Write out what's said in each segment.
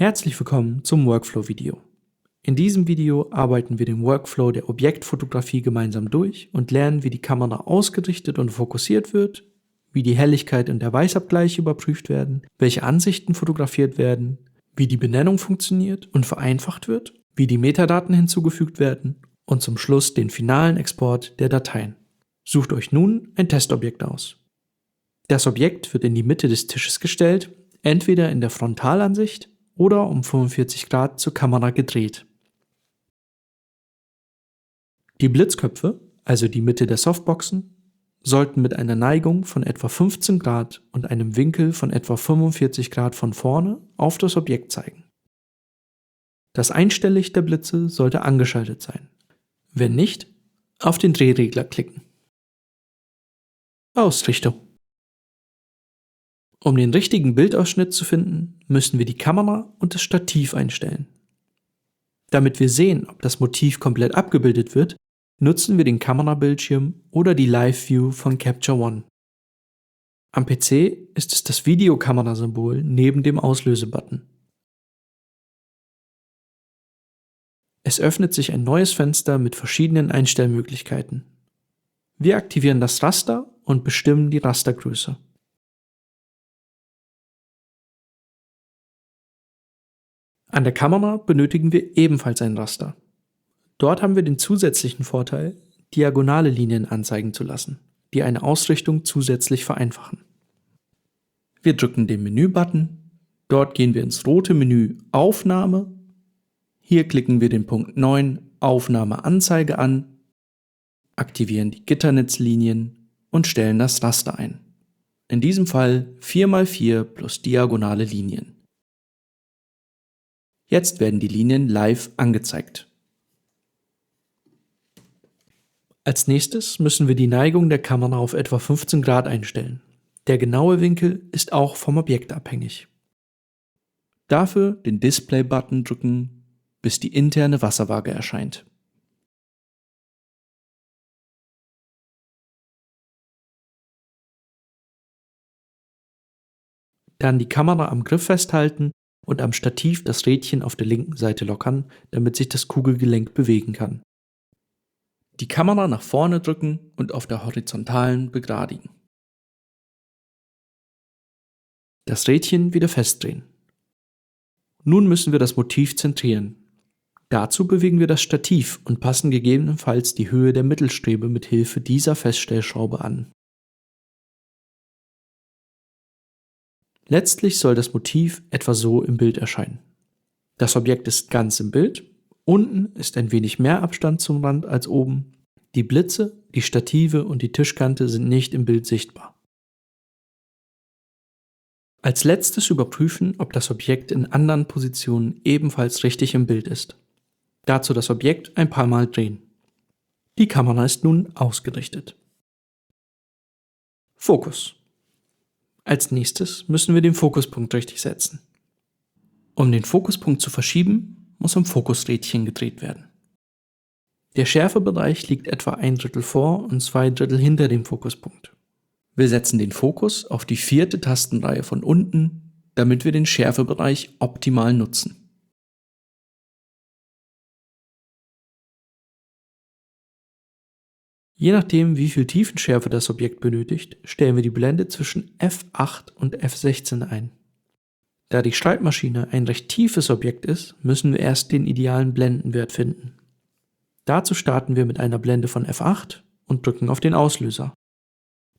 Herzlich willkommen zum Workflow-Video. In diesem Video arbeiten wir den Workflow der Objektfotografie gemeinsam durch und lernen, wie die Kamera ausgerichtet und fokussiert wird, wie die Helligkeit und der Weißabgleich überprüft werden, welche Ansichten fotografiert werden, wie die Benennung funktioniert und vereinfacht wird, wie die Metadaten hinzugefügt werden und zum Schluss den finalen Export der Dateien. Sucht euch nun ein Testobjekt aus. Das Objekt wird in die Mitte des Tisches gestellt, entweder in der Frontalansicht oder um 45 Grad zur Kamera gedreht. Die Blitzköpfe, also die Mitte der Softboxen, sollten mit einer Neigung von etwa 15 Grad und einem Winkel von etwa 45 Grad von vorne auf das Objekt zeigen. Das Einstelllicht der Blitze sollte angeschaltet sein. Wenn nicht, auf den Drehregler klicken. Ausrichtung. Um den richtigen Bildausschnitt zu finden, müssen wir die Kamera und das Stativ einstellen. Damit wir sehen, ob das Motiv komplett abgebildet wird, nutzen wir den Kamerabildschirm oder die Live-View von Capture One. Am PC ist es das Videokamerasymbol neben dem Auslösebutton. Es öffnet sich ein neues Fenster mit verschiedenen Einstellmöglichkeiten. Wir aktivieren das Raster und bestimmen die Rastergröße. An der Kamera benötigen wir ebenfalls ein Raster. Dort haben wir den zusätzlichen Vorteil, diagonale Linien anzeigen zu lassen, die eine Ausrichtung zusätzlich vereinfachen. Wir drücken den Menü-Button, dort gehen wir ins rote Menü Aufnahme, hier klicken wir den Punkt 9 Aufnahme Anzeige an, aktivieren die Gitternetzlinien und stellen das Raster ein. In diesem Fall 4×4 plus diagonale Linien. Jetzt werden die Linien live angezeigt. Als nächstes müssen wir die Neigung der Kamera auf etwa 15 Grad einstellen. Der genaue Winkel ist auch vom Objekt abhängig. Dafür den Display-Button drücken, bis die interne Wasserwaage erscheint. Dann die Kamera am Griff festhalten und am Stativ das Rädchen auf der linken Seite lockern, damit sich das Kugelgelenk bewegen kann. Die Kamera nach vorne drücken und auf der horizontalen begradigen. Das Rädchen wieder festdrehen. Nun müssen wir das Motiv zentrieren. Dazu bewegen wir das Stativ und passen gegebenenfalls die Höhe der Mittelstrebe mit Hilfe dieser Feststellschraube an. Letztlich soll das Motiv etwa so im Bild erscheinen. Das Objekt ist ganz im Bild, unten ist ein wenig mehr Abstand zum Rand als oben, die Blitze, die Stative und die Tischkante sind nicht im Bild sichtbar. Als letztes überprüfen, ob das Objekt in anderen Positionen ebenfalls richtig im Bild ist. Dazu das Objekt ein paar Mal drehen. Die Kamera ist nun ausgerichtet. Fokus. Als nächstes müssen wir den Fokuspunkt richtig setzen. Um den Fokuspunkt zu verschieben, muss am Fokusrädchen gedreht werden. Der Schärfebereich liegt etwa 1/3 vor und 2/3 hinter dem Fokuspunkt. Wir setzen den Fokus auf die 4. Tastenreihe von unten, damit wir den Schärfebereich optimal nutzen. Je nachdem, wie viel Tiefenschärfe das Objekt benötigt, stellen wir die Blende zwischen f8 und f16 ein. Da die Schreibmaschine ein recht tiefes Objekt ist, müssen wir erst den idealen Blendenwert finden. Dazu starten wir mit einer Blende von f8 und drücken auf den Auslöser.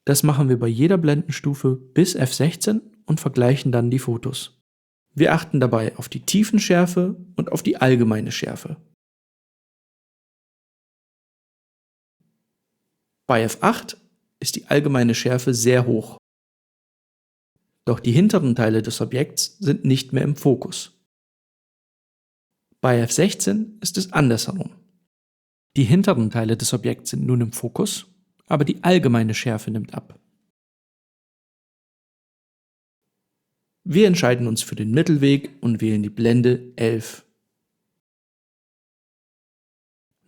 Das machen wir bei jeder Blendenstufe bis f16 und vergleichen dann die Fotos. Wir achten dabei auf die Tiefenschärfe und auf die allgemeine Schärfe. Bei f8 ist die allgemeine Schärfe sehr hoch. Doch die hinteren Teile des Objekts sind nicht mehr im Fokus. Bei f16 ist es andersherum. Die hinteren Teile des Objekts sind nun im Fokus, aber die allgemeine Schärfe nimmt ab. Wir entscheiden uns für den Mittelweg und wählen die Blende 11.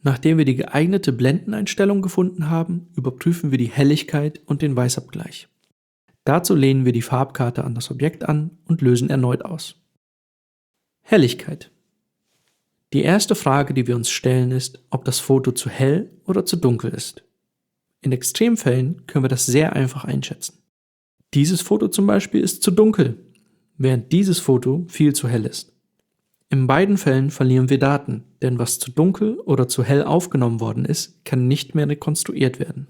Nachdem wir die geeignete Blendeneinstellung gefunden haben, überprüfen wir die Helligkeit und den Weißabgleich. Dazu lehnen wir die Farbkarte an das Objekt an und lösen erneut aus. Helligkeit. Die erste Frage, die wir uns stellen, ist, ob das Foto zu hell oder zu dunkel ist. In Extremfällen können wir das sehr einfach einschätzen. Dieses Foto zum Beispiel ist zu dunkel, während dieses Foto viel zu hell ist. In beiden Fällen verlieren wir Daten, denn was zu dunkel oder zu hell aufgenommen worden ist, kann nicht mehr rekonstruiert werden.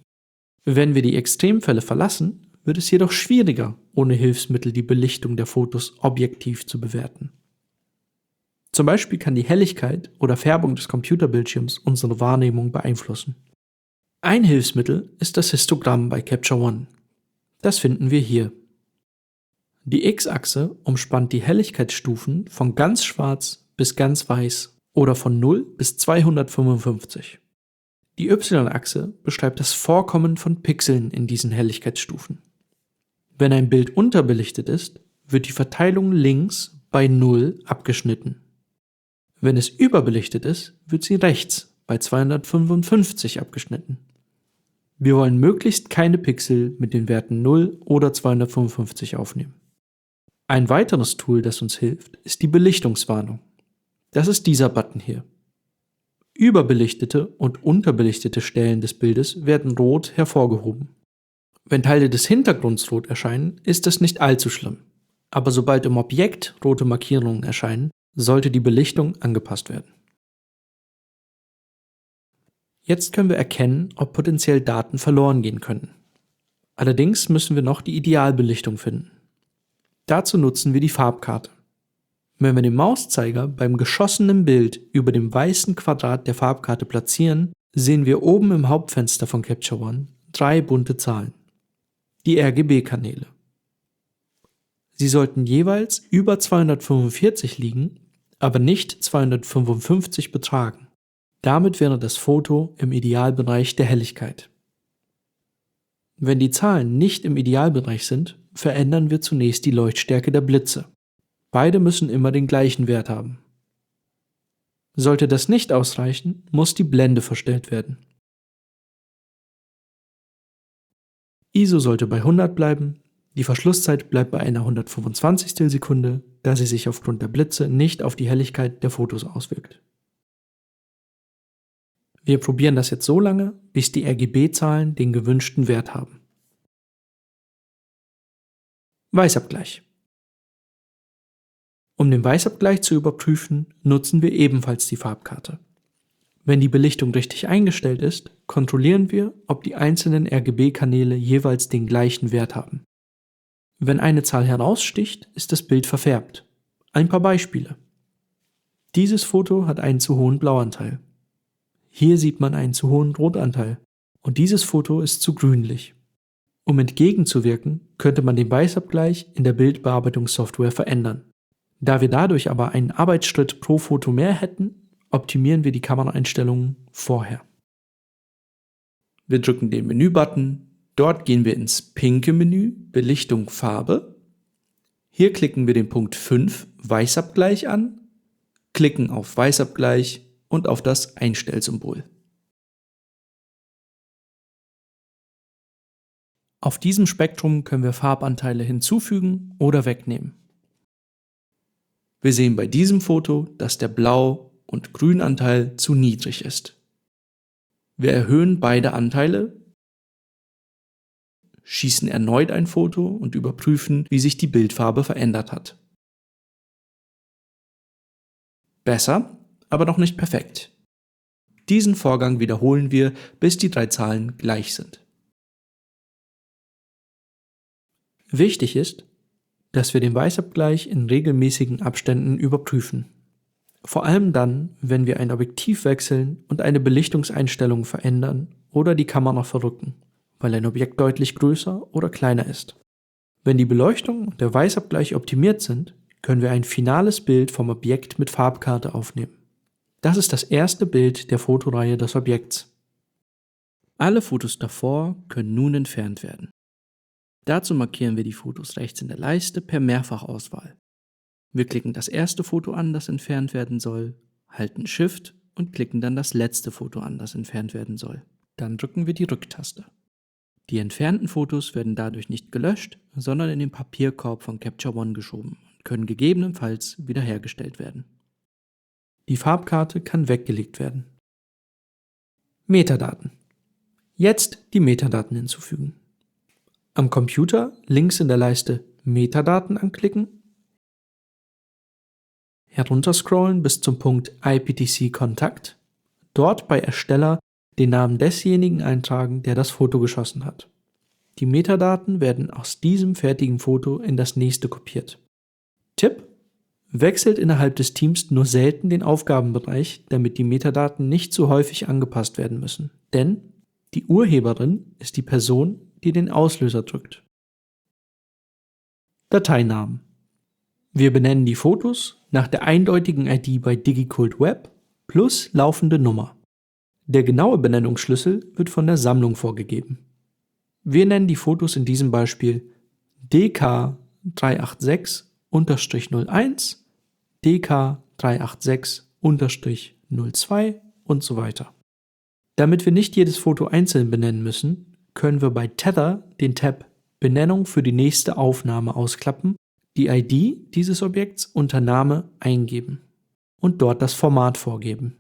Wenn wir die Extremfälle verlassen, wird es jedoch schwieriger, ohne Hilfsmittel die Belichtung der Fotos objektiv zu bewerten. Zum Beispiel kann die Helligkeit oder Färbung des Computerbildschirms unsere Wahrnehmung beeinflussen. Ein Hilfsmittel ist das Histogramm bei Capture One. Das finden wir hier. Die X-Achse umspannt die Helligkeitsstufen von ganz schwarz bis ganz weiß oder von 0 bis 255. Die Y-Achse beschreibt das Vorkommen von Pixeln in diesen Helligkeitsstufen. Wenn ein Bild unterbelichtet ist, wird die Verteilung links bei 0 abgeschnitten. Wenn es überbelichtet ist, wird sie rechts bei 255 abgeschnitten. Wir wollen möglichst keine Pixel mit den Werten 0 oder 255 aufnehmen. Ein weiteres Tool, das uns hilft, ist die Belichtungswarnung. Das ist dieser Button hier. Überbelichtete und unterbelichtete Stellen des Bildes werden rot hervorgehoben. Wenn Teile des Hintergrunds rot erscheinen, ist das nicht allzu schlimm. Aber sobald im Objekt rote Markierungen erscheinen, sollte die Belichtung angepasst werden. Jetzt können wir erkennen, ob potenziell Daten verloren gehen können. Allerdings müssen wir noch die Idealbelichtung finden. Dazu nutzen wir die Farbkarte. Wenn wir den Mauszeiger beim geschossenen Bild über dem weißen Quadrat der Farbkarte platzieren, sehen wir oben im Hauptfenster von Capture One 3 bunte Zahlen. Die RGB-Kanäle. Sie sollten jeweils über 245 liegen, aber nicht 255 betragen. Damit wäre das Foto im Idealbereich der Helligkeit. Wenn die Zahlen nicht im Idealbereich sind, verändern wir zunächst die Leuchtstärke der Blitze. Beide müssen immer den gleichen Wert haben. Sollte das nicht ausreichen, muss die Blende verstellt werden. ISO sollte bei 100 bleiben, die Verschlusszeit bleibt bei einer 125. Sekunde, da sie sich aufgrund der Blitze nicht auf die Helligkeit der Fotos auswirkt. Wir probieren das jetzt so lange, bis die RGB-Zahlen den gewünschten Wert haben. Weißabgleich. Um den Weißabgleich zu überprüfen, nutzen wir ebenfalls die Farbkarte. Wenn die Belichtung richtig eingestellt ist, kontrollieren wir, ob die einzelnen RGB-Kanäle jeweils den gleichen Wert haben. Wenn eine Zahl heraussticht, ist das Bild verfärbt. Ein paar Beispiele. Dieses Foto hat einen zu hohen Blauanteil. Hier sieht man einen zu hohen Rotanteil. Und dieses Foto ist zu grünlich. Um entgegenzuwirken, könnte man den Weißabgleich in der Bildbearbeitungssoftware verändern. Da wir dadurch aber einen Arbeitsschritt pro Foto mehr hätten, optimieren wir die Kameraeinstellungen vorher. Wir drücken den Menü-Button, dort gehen wir ins pinke Menü, Belichtung Farbe. Hier klicken wir den Punkt 5, Weißabgleich an, klicken auf Weißabgleich und auf das Einstellsymbol. Auf diesem Spektrum können wir Farbanteile hinzufügen oder wegnehmen. Wir sehen bei diesem Foto, dass der Blau- und Grünanteil zu niedrig ist. Wir erhöhen beide Anteile, schießen erneut ein Foto und überprüfen, wie sich die Bildfarbe verändert hat. Besser, aber noch nicht perfekt. Diesen Vorgang wiederholen wir, bis die 3 Zahlen gleich sind. Wichtig ist, dass wir den Weißabgleich in regelmäßigen Abständen überprüfen. Vor allem dann, wenn wir ein Objektiv wechseln und eine Belichtungseinstellung verändern oder die Kamera verrücken, weil ein Objekt deutlich größer oder kleiner ist. Wenn die Beleuchtung und der Weißabgleich optimiert sind, können wir ein finales Bild vom Objekt mit Farbkarte aufnehmen. Das ist das erste Bild der Fotoreihe des Objekts. Alle Fotos davor können nun entfernt werden. Dazu markieren wir die Fotos rechts in der Leiste per Mehrfachauswahl. Wir klicken das erste Foto an, das entfernt werden soll, halten Shift und klicken dann das letzte Foto an, das entfernt werden soll. Dann drücken wir die Rücktaste. Die entfernten Fotos werden dadurch nicht gelöscht, sondern in den Papierkorb von Capture One geschoben können gegebenenfalls wiederhergestellt werden. Die Farbkarte kann weggelegt werden. Metadaten. Jetzt die Metadaten hinzufügen. Am Computer links in der Leiste Metadaten anklicken, herunterscrollen bis zum Punkt IPTC Kontakt, dort bei Ersteller den Namen desjenigen eintragen, der das Foto geschossen hat. Die Metadaten werden aus diesem fertigen Foto in das nächste kopiert. Tipp: Wechselt innerhalb des Teams nur selten den Aufgabenbereich, damit die Metadaten nicht zu häufig angepasst werden müssen. Denn die Urheberin ist die Person, die den Auslöser drückt. Dateinamen. Wir benennen die Fotos nach der eindeutigen ID bei Digicult Web plus laufende Nummer. Der genaue Benennungsschlüssel wird von der Sammlung vorgegeben. Wir nennen die Fotos in diesem Beispiel DK386-01, DK386-02 und so weiter. Damit wir nicht jedes Foto einzeln benennen müssen, können wir bei Tether den Tab Benennung für die nächste Aufnahme ausklappen, die ID dieses Objekts unter Name eingeben und dort das Format vorgeben.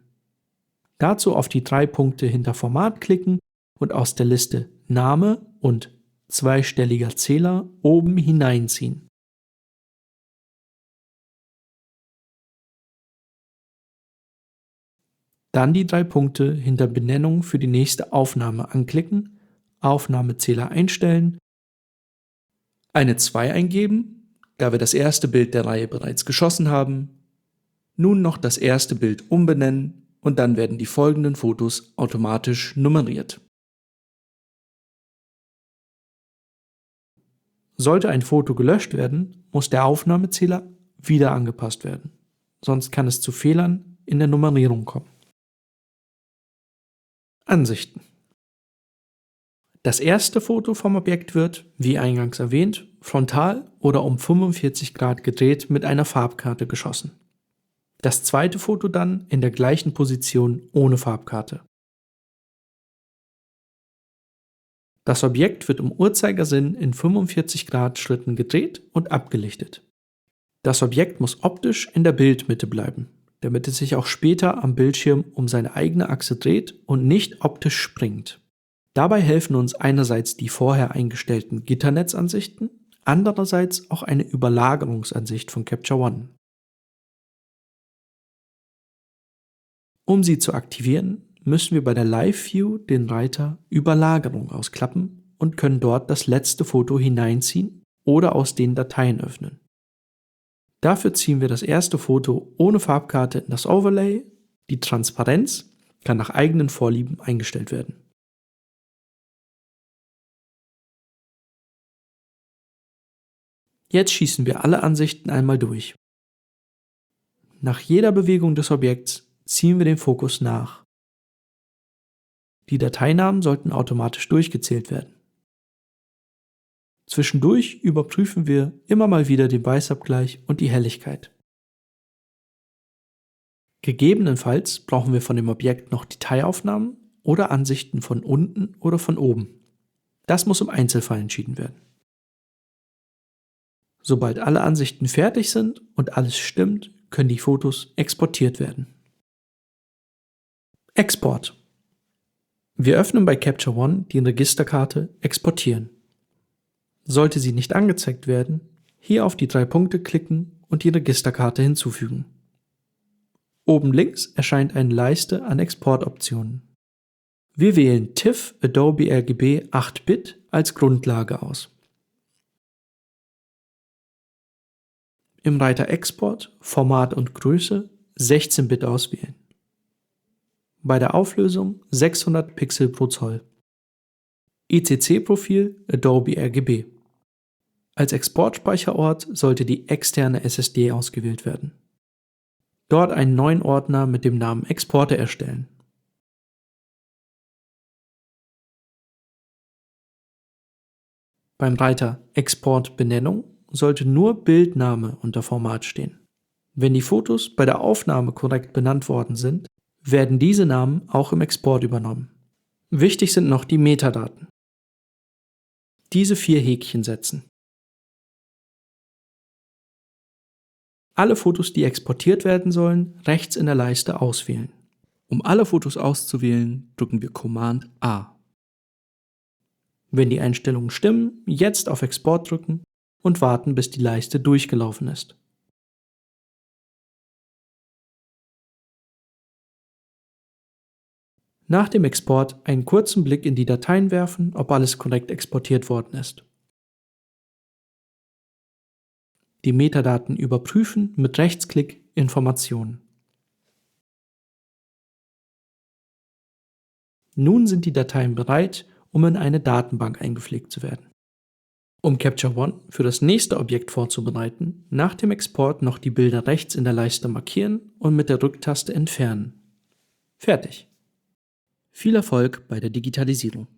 Dazu auf die 3 Punkte hinter Format klicken und aus der Liste Name und zweistelliger Zähler oben hineinziehen. Dann die 3 Punkte hinter Benennung für die nächste Aufnahme anklicken, Aufnahmezähler einstellen, eine 2 eingeben, da wir das erste Bild der Reihe bereits geschossen haben, nun noch das erste Bild umbenennen und dann werden die folgenden Fotos automatisch nummeriert. Sollte ein Foto gelöscht werden, muss der Aufnahmezähler wieder angepasst werden, sonst kann es zu Fehlern in der Nummerierung kommen. Ansichten. Das erste Foto vom Objekt wird, wie eingangs erwähnt, frontal oder um 45 Grad gedreht mit einer Farbkarte geschossen. Das zweite Foto dann in der gleichen Position ohne Farbkarte. Das Objekt wird im Uhrzeigersinn in 45 Grad Schritten gedreht und abgelichtet. Das Objekt muss optisch in der Bildmitte bleiben, damit es sich auch später am Bildschirm um seine eigene Achse dreht und nicht optisch springt. Dabei helfen uns einerseits die vorher eingestellten Gitternetzansichten, andererseits auch eine Überlagerungsansicht von Capture One. Um sie zu aktivieren, müssen wir bei der Live View den Reiter Überlagerung ausklappen und können dort das letzte Foto hineinziehen oder aus den Dateien öffnen. Dafür ziehen wir das erste Foto ohne Farbkarte in das Overlay. Die Transparenz kann nach eigenen Vorlieben eingestellt werden. Jetzt schießen wir alle Ansichten einmal durch. Nach jeder Bewegung des Objekts ziehen wir den Fokus nach. Die Dateinamen sollten automatisch durchgezählt werden. Zwischendurch überprüfen wir immer mal wieder den Weißabgleich und die Helligkeit. Gegebenenfalls brauchen wir von dem Objekt noch Detailaufnahmen oder Ansichten von unten oder von oben. Das muss im Einzelfall entschieden werden. Sobald alle Ansichten fertig sind und alles stimmt, können die Fotos exportiert werden. Export. Wir öffnen bei Capture One die Registerkarte Exportieren. Sollte sie nicht angezeigt werden, hier auf die 3 Punkte klicken und die Registerkarte hinzufügen. Oben links erscheint eine Leiste an Exportoptionen. Wir wählen TIFF Adobe RGB 8-Bit als Grundlage aus. Im Reiter Export, Format und Größe 16-Bit auswählen. Bei der Auflösung 600 Pixel pro Zoll. ECC-Profil Adobe RGB. Als Exportspeicherort sollte die externe SSD ausgewählt werden. Dort einen neuen Ordner mit dem Namen Exporte erstellen. Beim Reiter Exportbenennung sollte nur Bildname unter Format stehen. Wenn die Fotos bei der Aufnahme korrekt benannt worden sind, werden diese Namen auch im Export übernommen. Wichtig sind noch die Metadaten. Diese 4 Häkchen setzen. Alle Fotos, die exportiert werden sollen, rechts in der Leiste auswählen. Um alle Fotos auszuwählen, drücken wir Command A. Wenn die Einstellungen stimmen, jetzt auf Export drücken und warten, bis die Leiste durchgelaufen ist. Nach dem Export einen kurzen Blick in die Dateien werfen, ob alles korrekt exportiert worden ist. Die Metadaten überprüfen mit Rechtsklick Informationen. Nun sind die Dateien bereit, um in eine Datenbank eingepflegt zu werden. Um Capture One für das nächste Objekt vorzubereiten, nach dem Export noch die Bilder rechts in der Leiste markieren und mit der Rücktaste entfernen. Fertig! Viel Erfolg bei der Digitalisierung!